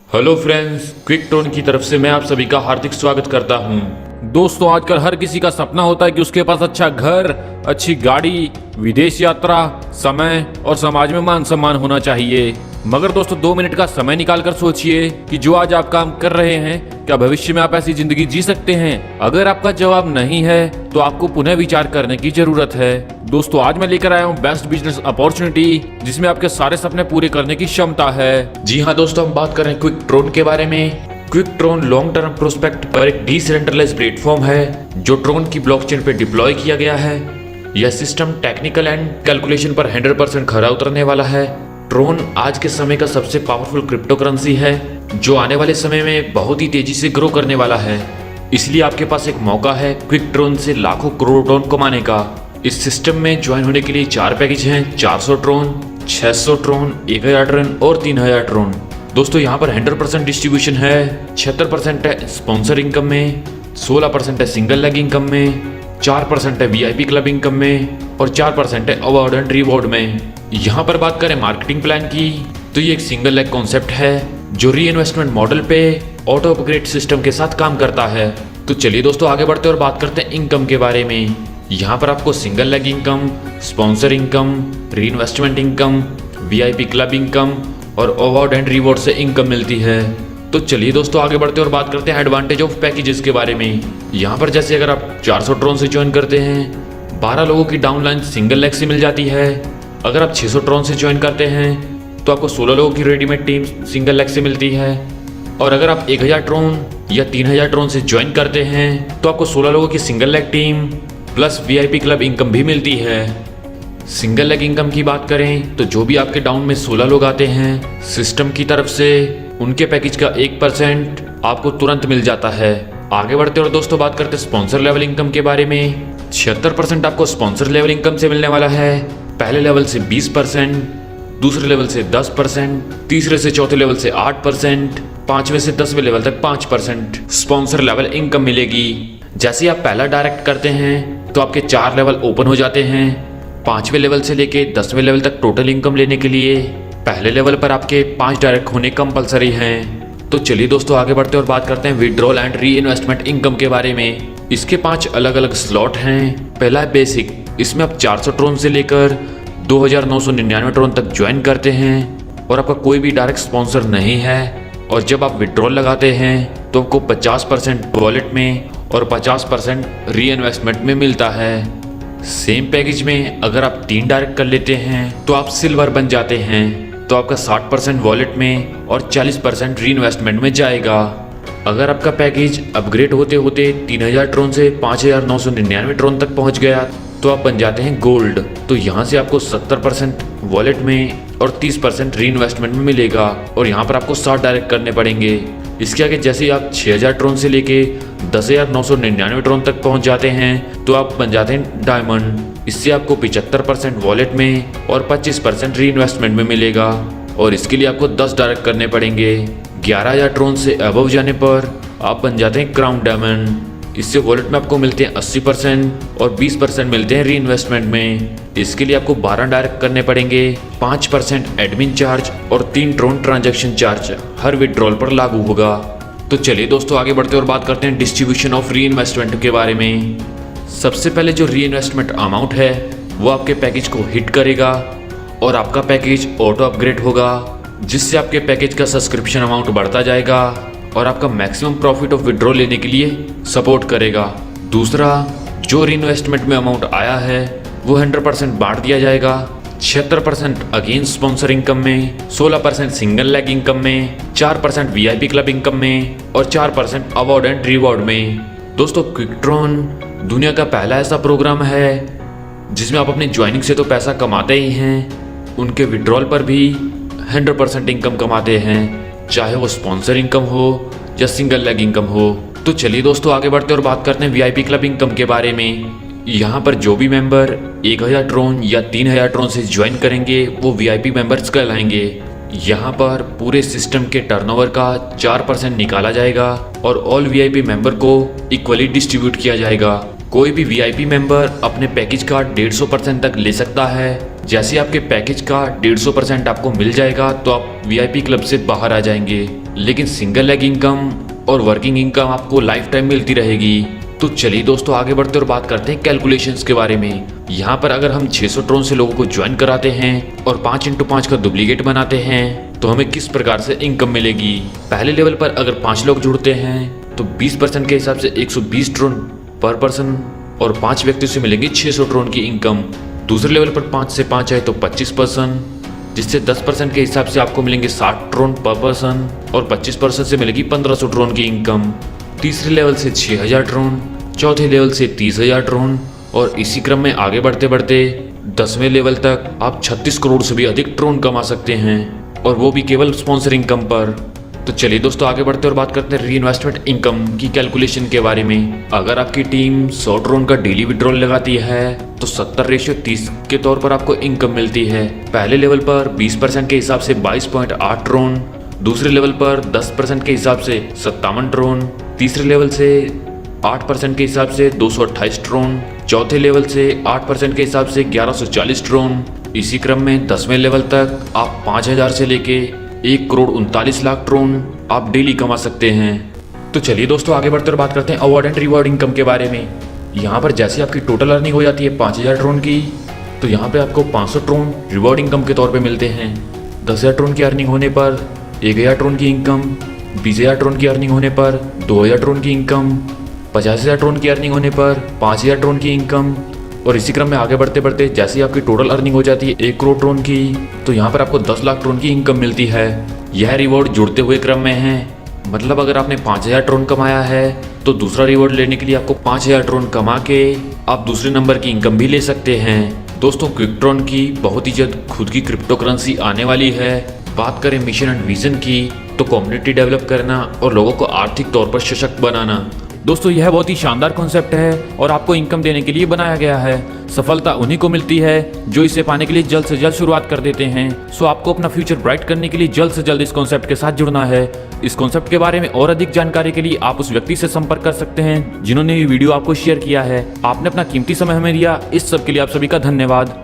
Hello friends, quick tone की तरफ से मैं आप सभी का हार्दिक स्वागत करता हूं। दोस्तों, आजकल हर किसी का सपना होता है कि उसके पास अच्छा घर, अच्छी गाड़ी, विदेश यात्रा, समय और समाज में मान सम्मान होना चाहिए। मगर दोस्तों, 2 मिनट का समय निकाल कर सोचिए कि जो आज आप काम कर रहे हैं, क्या भविष्य में आप ऐसी जिंदगी जी सकते हैं? अगर आपका जवाब नहीं है तो आपको पुनः विचार करने की जरूरत है। दोस्तों, आज मैं लेकर आया हूँ बेस्ट बिजनेस अपॉर्चुनिटी, जिसमें आपके सारे सपने पूरे करने की क्षमता है। जी हाँ दोस्तों, हम बात कर रहे हैं क्विक ट्रोन के बारे में। Quick Tron long term prospect पर एक डिसेंट्रलाइज्ड प्लेटफॉर्म है जो ट्रोन की ब्लॉकचेन पर डिप्लॉय किया गया है। यह सिस्टम टेक्निकल एंड कैलकुलेशन पर 100% खरा उतरने वाला है। ट्रोन आज के समय का सबसे पावरफुल क्रिप्टो करेंसी है जो आने वाले समय में बहुत ही तेजी से ग्रो करने वाला है। इसलिए आपके पास एक मौका है क्विक ट्रोन से लाखों करोड़ ट्रोन कमाने का। इस सिस्टम में ज्वाइन होने के लिए 4 पैकेज हैं: 400 ट्रोन, 600 ट्रोन, 1000 ट्रोन और 3000 ट्रोन। दोस्तों, यहाँ पर 100% डिस्ट्रीब्यूशन है। 76% है स्पॉन्सर इनकम में, 16% है सिंगल लेग इनकम में, 4% है वीआईपी क्लब इनकम में और 4% है अवार्ड एंड रिवॉर्ड में। यहाँ पर बात करें मार्केटिंग प्लान की, तो ये एक सिंगल लेग कॉन्सेप्ट है जो री इन्वेस्टमेंट मॉडल पे ऑटो अपग्रेड सिस्टम के साथ काम करता है। तो चलिए दोस्तों, आगे बढ़ते और बात करते हैं इनकम के बारे में। यहाँ पर आपको single leg income, sponsor income, reinvestment income, VIP club income और अवार्ड एंड रिवॉर्ड से इनकम मिलती है। तो चलिए दोस्तों, आगे बढ़ते और बात करते हैं एडवांटेज ऑफ पैकेजेस के बारे में। यहाँ पर जैसे अगर आप 400 ट्रोन से ज्वाइन करते हैं, 12 लोगों की डाउनलाइन सिंगल लेग से मिल जाती है। अगर आप 600 ट्रोन से ज्वाइन करते हैं तो आपको 16 लोगों की रेडीमेड टीम सिंगल लेग से मिलती है। और अगर आप 1000 ट्रोन या 3000 ट्रोन से ज्वाइन करते हैं तो आपको 16 लोगों की single leg team plus VIP club income भी मिलती है। सिंगल लेग इनकम की बात करें तो जो भी आपके डाउन में 16 लोग आते हैं, सिस्टम की तरफ से उनके पैकेज का 1% आपको तुरंत मिल जाता है। आगे बढ़ते और दोस्तों बात करते हैं स्पॉन्सर लेवल इनकम के बारे में। 76% आपको स्पॉन्सर लेवल इनकम से मिलने वाला है। पहले लेवल से 20%, दूसरे लेवल से 10%, तीसरे से चौथे लेवल से 8%, 5वें से 10वें लेवल तक 5% स्पॉन्सर लेवल इनकम मिलेगी। जैसे ही आप पहला डायरेक्ट करते हैं तो आपके 4 लेवल ओपन हो जाते हैं। 5वें लेवल से लेके 10वें लेवल तक टोटल इनकम लेने के लिए पहले लेवल पर आपके 5 डायरेक्ट होने कंपलसरी हैं। तो चलिए दोस्तों, आगे बढ़ते और बात करते हैं withdrawal and re investment income के बारे में। इसके 5 अलग अलग स्लॉट हैं। पहला है बेसिक, इसमें आप 400 ट्रोन से लेकर 2999 ट्रोन तक ज्वाइन करते हैं और आपका कोई भी डायरेक्ट स्पॉन्सर नहीं है। और जब आप विड्रॉल लगाते हैं तो आपको 50% वॉलेट में और 50% री इन्वेस्टमेंट में मिलता है। सेम पैकेज में अगर आप 3 डायरेक्ट कर लेते हैं तो आप सिल्वर बन जाते हैं, तो आपका 60% वॉलेट में और 40% री इन्वेस्टमेंट में जाएगा। अगर आपका पैकेज अपग्रेड होते होते 3000 ट्रोन से 5999 ट्रोन तक पहुंच गया तो आप बन जाते हैं गोल्ड। तो यहाँ से आपको 70% वॉलेट में और 30% री इन्वेस्टमेंट में मिलेगा और यहाँ पर आपको 60 डायरेक्ट करने पड़ेंगे। इसके आगे जैसे ही आप 6000 ट्रोन से लेके 10,999 ट्रोन तक पहुँच जाते हैं तो आप बन जाते हैं डायमंड। इससे आपको 75% वॉलेट में और 25% री इन्वेस्टमेंट में मिलेगा और इसके लिए आपको 10 डायरेक्ट करने पड़ेंगे। 11000 ट्रोन से अबव जाने पर आप बन जाते हैं क्राउन डायमंड। इससे वॉलेट में आपको मिलते हैं 80% और 20% मिलते हैं री इन्वेस्टमेंट में। इसके लिए आपको 12 डायरेक्ट करने पड़ेंगे। 5% एडमिन चार्ज और 3 ट्रोन ट्रांजैक्शन चार्ज हर विड्रॉल पर लागू होगा। तो चलिए दोस्तों, आगे बढ़ते और बात करते हैं डिस्ट्रीब्यूशन ऑफ री इन्वेस्टमेंट के बारे में। सबसे पहले जो री इन्वेस्टमेंट अमाउंट है वो आपके पैकेज को हिट करेगा और आपका पैकेज ऑटो अपग्रेड होगा, जिससे आपके पैकेज का सब्सक्रिप्शन अमाउंट बढ़ता जाएगा और आपका मैक्सिमम प्रॉफिट ऑफ विड्रॉ लेने के लिए सपोर्ट करेगा। दूसरा, जो री इन्वेस्टमेंट में अमाउंट आया है वो 100% बांट दिया जाएगा। 76% अगेन स्पॉन्सर इनकम में, 16% सिंगल लेग इनकम में, 4% वीआईपी क्लब इनकम में और 4% अवार्ड एंड रिवॉर्ड में। दोस्तों, क्विकट्रॉन दुनिया का पहला ऐसा प्रोग्राम है जिसमें आप अपने ज्वाइनिंग से तो पैसा कमाते ही हैं, उनके विड्रॉल पर भी 100% इनकम कमाते हैं, चाहे वो स्पॉन्सर इनकम हो या सिंगल लेग इनकम हो। तो चलिए दोस्तों, आगे बढ़ते और बात करते हैं वीआईपी क्लब इनकम के बारे में। यहाँ पर जो भी मेंबर 1000 ट्रोन या 3000 ट्रोन से ज्वाइन करेंगे वो वीआईपी मेंबर्स कहलाएंगे। यहाँ पर पूरे सिस्टम के टर्नओवर का 4% निकाला जाएगा और ऑल वीआईपी मेंबर को इक्वली डिस्ट्रीब्यूट किया जाएगा। कोई भी वीआईपी मेंबर अपने पैकेज का 150% तक ले सकता है, जैसे आपके पैकेज का 150% आपको मिल जाएगा तो आप वीआईपी क्लब से बाहर आ जाएंगे, लेकिन सिंगल लेग इनकम और वर्किंग इनकम आपको लाइफ टाइम मिलती रहेगी। तो चलिए दोस्तों आगे बढ़ते और बात करते हैं कैलकुलेशंस के बारे में। यहाँ पर अगर हम 600 ट्रोन से लोगों को ज्वाइन कराते हैं और 5x5 का डुप्लीकेट बनाते हैं तो हमें किस प्रकार से इनकम मिलेगी। पहले लेवल पर अगर 5 लोग जुड़ते हैं तो 20% के हिसाब से 120 ट्रोन पर पर्सन और 5 व्यक्तियों से मिलेंगे 600 ट्रोन की इनकम। दूसरे लेवल पर 5 से 5 है तो 25%, जिससे 10% के हिसाब से आपको मिलेंगे 60 ट्रोन पर पर्सन और 25% से मिलेगी 1500 ट्रोन की इनकम। तीसरे लेवल से 6000 ट्रोन, चौथे लेवल से 30,000 ट्रोन और इसी क्रम में आगे बढ़ते बढ़ते 10वें लेवल तक आप 36 करोड़ से भी अधिक ट्रोन कमा सकते हैं, और वो भी केवल स्पॉन्सर इनकम पर। तो चलिए दोस्तों आगे बढ़ते और बात करते हैं री इन्वेस्टमेंट इनकम की कैलकुलेशन के बारे में। अगर आपकी टीम 100 ट्रोन का डेली विड्रॉल लगाती है तो 70:30 के तौर पर आपको इनकम मिलती है। पहले लेवल पर 20% के हिसाब से 22.8 ट्रोन, दूसरे लेवल पर 10% के हिसाब से 57 ट्रोन, तीसरे लेवल से 8% के हिसाब से 228 ट्रोन, चौथे लेवल से 8% के हिसाब से 1140 ट्रोन। इसी क्रम में 10वें लेवल तक आप 5000 से लेके 1,39,00,000 ट्रोन आप डेली कमा सकते हैं। तो चलिए दोस्तों आगे बढ़ते और बात करते हैं अवार्ड एंड रिवॉर्ड इनकम के बारे में। यहाँ पर जैसे आपकी टोटल अर्निंग हो जाती है 5000 ट्रोन की, तो यहाँ पे आपको 500 ट्रोन रिवॉर्ड इनकम के तौर पे मिलते हैं। 10,000 ट्रोन की अर्निंग होने पर 1000 ट्रोन की इनकम, 20,000 ट्रोन की अर्निंग होने पर 2000 ट्रोन की इनकम, 50,000 ट्रोन की अर्निंग होने पर 5000 ट्रोन की इनकम, और इसी क्रम में आगे बढ़ते बढ़ते जैसे आपकी टोटल अर्निंग हो जाती है 1 करोड़ ट्रोन की, तो यहाँ पर आपको 10 लाख ट्रोन की इनकम मिलती है। यह रिवॉर्ड जुड़ते हुए क्रम में है, मतलब अगर आपने 5000 ट्रोन कमाया है तो दूसरा रिवॉर्ड लेने के लिए आपको 5000 ट्रोन कमा के आप दूसरे नंबर की इनकम भी ले सकते हैं। दोस्तों क्विकट्रॉन की बहुत ही जल्द खुद की क्रिप्टो करेंसी आने वाली है। बात करें मिशन एंड विजन की तो कम्युनिटी डेवलप करना और लोगों को आर्थिक तौर पर सशक्त बनाना। दोस्तों यह बहुत ही शानदार कॉन्सेप्ट है और आपको इनकम देने के लिए बनाया गया है। सफलता उन्हीं को मिलती है जो इसे पाने के लिए जल्द से जल्द शुरुआत कर देते हैं। सो आपको अपना फ्यूचर ब्राइट करने के लिए जल्द से जल्द इस कॉन्सेप्ट के साथ जुड़ना है। इस कॉन्सेप्ट के बारे में और अधिक जानकारी के लिए आप उस व्यक्ति से संपर्क कर सकते हैं जिन्होंने ये वीडियो आपको शेयर किया है। आपने अपना कीमती समय हमें दिया, इस सब के लिए आप सभी का धन्यवाद।